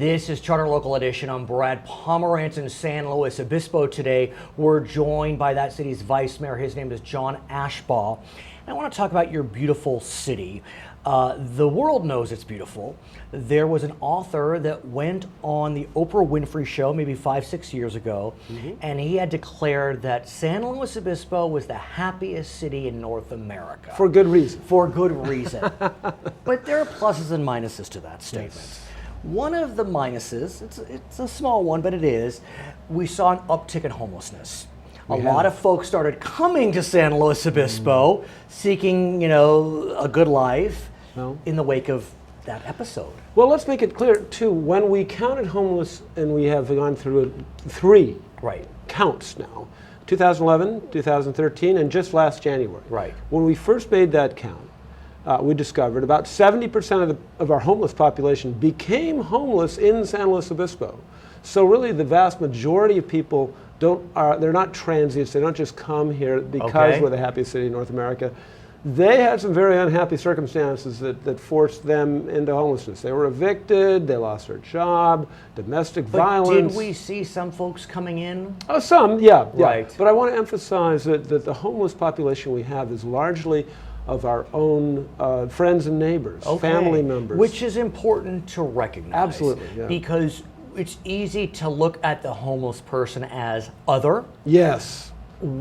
This is Charter Local Edition. I'm Brad Pomerance in San Luis Obispo today. We're joined by that city's vice mayor. His name is John Ashbaugh. And I want to talk about your beautiful city. The world knows it's beautiful. There was an author that went on the Oprah Winfrey show maybe 5-6 years ago, and he had declared that San Luis Obispo was the happiest city in North America. For good reason. For good reason. But there are pluses and minuses to that statement. Yes. One of the minuses, it's a small one, but it is, we saw an uptick in homelessness. A lot of folks started coming to San Luis Obispo seeking, a good life in the wake of that episode. Well, let's make it clear, too, when we counted homeless, and we have gone through three counts now, 2011, 2013, and just last January. Right. When we first made that count, we discovered about 70% of our homeless population became homeless in San Luis Obispo. So really the vast majority of people they're not transients, they don't just come here because we're the happiest city in North America. They had some very unhappy circumstances that forced them into homelessness. They were evicted, they lost their job, domestic violence. Did we see some folks coming in? Oh, some, yeah. Right. But I want to emphasize that the homeless population we have is largely of our own friends and neighbors, family members. Which is important to recognize. Absolutely, yeah. Because it's easy to look at the homeless person as other. Yes.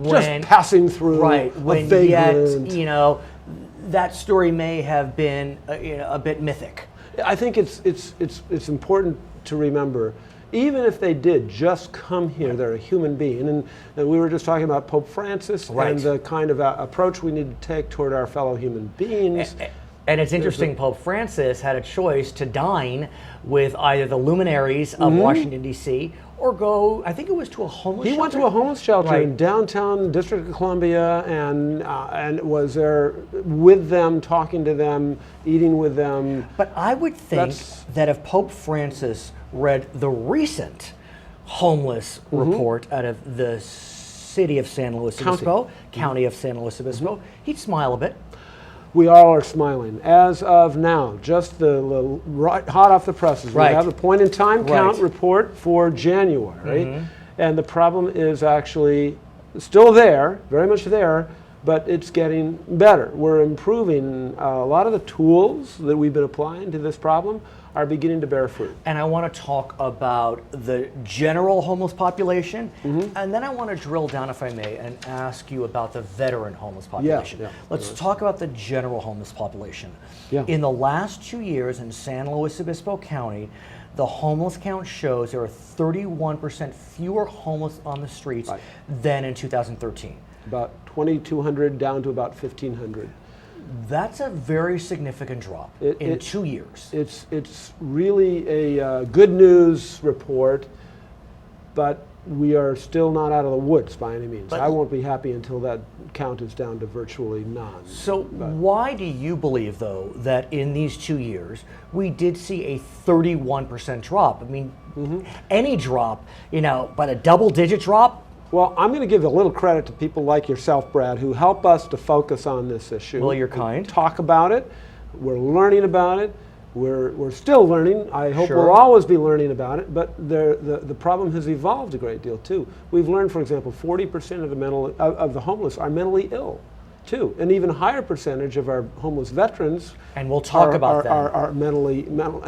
Just passing through, right? A When vagrant. yet, that story may have been a bit mythic. I think it's important to remember, even if they did just come here, they're a human being. And we were just talking about Pope Francis and the kind of approach we need to take toward our fellow human beings. And it's interesting, Pope Francis had a choice to dine with either the luminaries of Washington, D.C., or go, I think it was to a homeless shelter. He went to a homeless shelter in downtown District of Columbia and was there with them, talking to them, eating with them. But I would think that if Pope Francis read the recent homeless report out of the city of San Luis Obispo, county of San Luis Obispo, he'd smile a bit. We all are smiling. As of now, just hot off the presses, we have a point in time count report for January. And the problem is actually still there, very much there, but it's getting better. We're improving. A lot of the tools that we've been applying to this problem are beginning to bear fruit. And I want to talk about the general homeless population, and then I want to drill down, if I may, and ask you about the veteran homeless population. Let's talk about the general homeless population. In the last 2 years in San Luis Obispo County, the homeless count shows there are 31% fewer homeless on the streets than in 2013. About 2,200 down to about 1,500. That's a very significant drop in 2 years. It's really a good news report, but we are still not out of the woods by any means. I won't be happy until that count is down to virtually none. So why do you believe, though, that in these 2 years we did see a 31% drop? I mean, any drop, but a double-digit drop? Well, I'm going to give a little credit to people like yourself, Brad, who help us to focus on this issue. Well, you're kind. Talk about it. We're learning about it. We're still learning. I hope we'll always be learning about it. But the problem has evolved a great deal too. We've learned, for example, 40% of the homeless are mentally ill, too. An even higher percentage of our homeless veterans and we'll talk about that. Are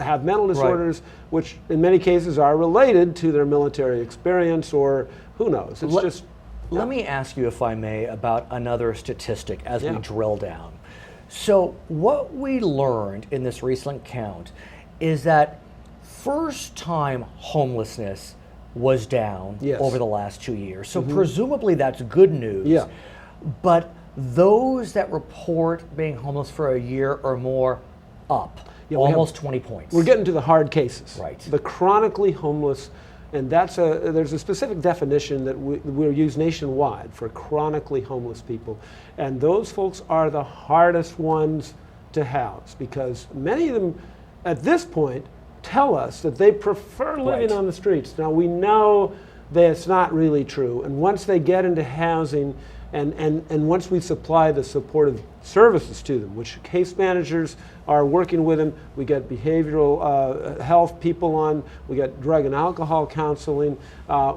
have mental disorders, which in many cases are related to their military experience or who knows. It's Let me ask you, if I may, about another statistic as we drill down. So what we learned in this recent count is that first-time homelessness was down over the last 2 years. So presumably that's good news. But those that report being homeless for a year or more, up almost 20 points. We're getting to the hard cases. Right. The chronically homeless. And there's a specific definition that we'll use nationwide for chronically homeless people. And those folks are the hardest ones to house because many of them at this point tell us that they prefer living on the streets. Now we know that it's not really true. And once they get into housing and once we supply the supportive services to them, which case managers are working with them. We get behavioral health people on. We get drug and alcohol counseling.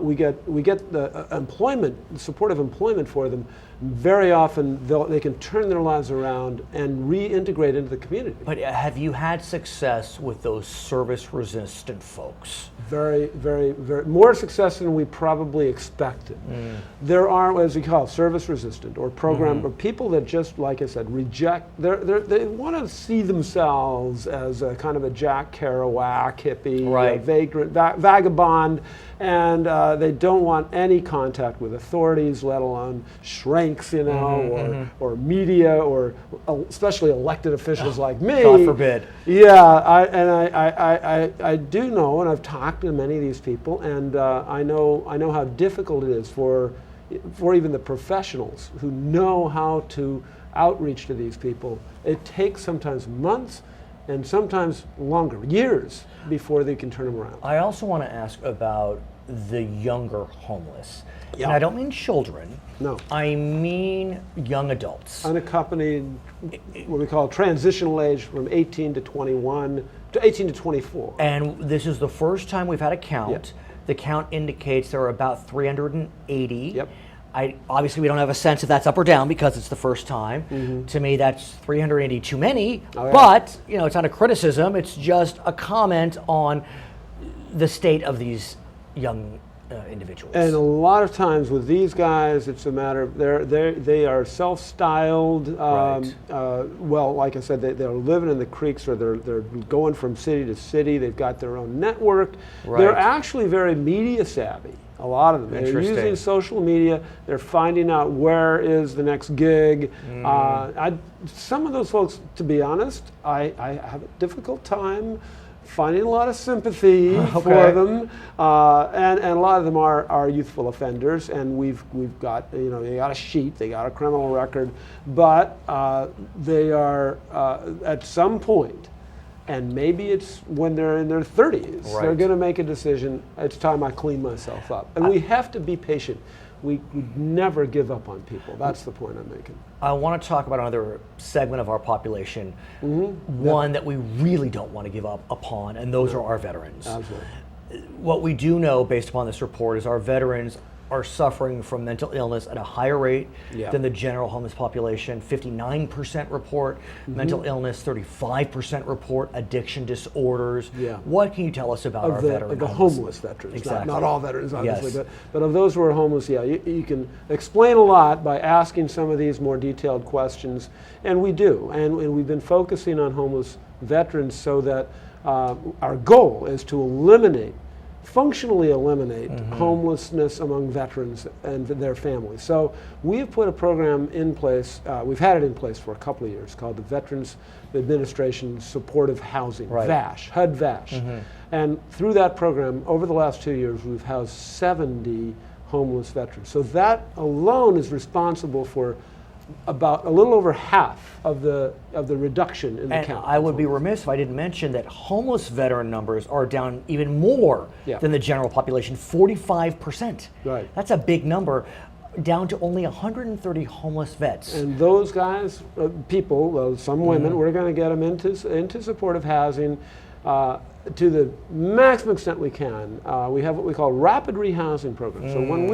We get the employment, supportive employment for them. Very often they can turn their lives around and reintegrate into the community. But have you had success with those service-resistant folks? Very, very, very more success than we probably expected. There are, as we call, service-resistant or program or people that just, like I said, reject. They want to see themselves as a kind of a Jack Kerouac hippie, right, vagrant, vagabond, and they don't want any contact with authorities, let alone shrinks, you know, or media, or especially elected officials like me. God forbid. Yeah, I do know, and I've talked to many of these people, and I know how difficult it is for even the professionals who know how to outreach to these people. It takes sometimes months and sometimes longer, years, before they can turn them around. I also want to ask about the younger homeless. Yeah. And I don't mean children. No. I mean young adults. Unaccompanied, what we call transitional age, from 18 to 21, to 18 to 24. And this is the first time we've had a count. Yep. The count indicates there are about 380. Yep. Obviously, we don't have a sense if that's up or down because it's the first time. To me, that's 380 too many. Oh, yeah. But it's not a criticism. It's just a comment on the state of these young individuals. And a lot of times with these guys, it's a matter of they are self-styled. Right. Well, like I said, they're living in the creeks, or they're going from city to city. They've got their own network. Right. They're actually very media savvy. A lot of them. They're using social media. They're finding out where is the next gig. Some of those folks, to be honest, I have a difficult time finding a lot of sympathy for them, and a lot of them are youthful offenders, and we've got, they got a sheet, they got a criminal record, but they are at some point, and maybe it's when they're in their 30s, they're going to make a decision. It's time I clean myself up, and we have to be patient. We never give up on people. That's the point I'm making. I want to talk about another segment of our population, one that we really don't want to give up upon, and those are our veterans. Absolutely. What we do know, based upon this report, is our veterans are suffering from mental illness at a higher rate than the general homeless population. 59% report mental illness, 35% report addiction disorders. What can you tell us about our veterans? Of the homeless veterans, exactly. not all veterans, obviously, but of those who are homeless, you can explain a lot by asking some of these more detailed questions, and we do. And we've been focusing on homeless veterans so that our goal is to functionally eliminate homelessness among veterans and their families. So we've put a program in place, we've had it in place for a couple of years, called the Veterans Administration Supportive Housing, VASH, HUD-VASH. And through that program, over the last 2 years, we've housed 70 homeless veterans. So that alone is responsible for about a little over half of the reduction in the count. I would be remiss if I didn't mention that homeless veteran numbers are down even more than the general population, 45%. Right. That's a big number, down to only 130 homeless vets. And those guys, people, some women, we're going to get them into supportive housing to the maximum extent we can. We have what we call rapid rehousing programs. So when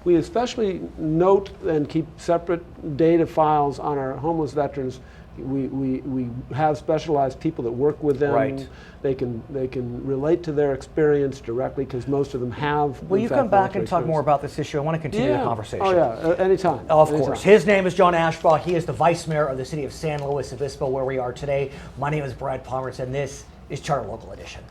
we especially note and keep separate data files on our homeless veterans, we have specialized people that work with them. They can relate to their experience directly, because most of them have. Will you come back and talk more about this issue? I want to continue the conversation. Oh yeah, anytime. Of course. His name is John Ashbaugh. He is the Vice Mayor of the city of San Luis Obispo, where we are today. My name is Brad Pomerance, and this is Charter Local Edition.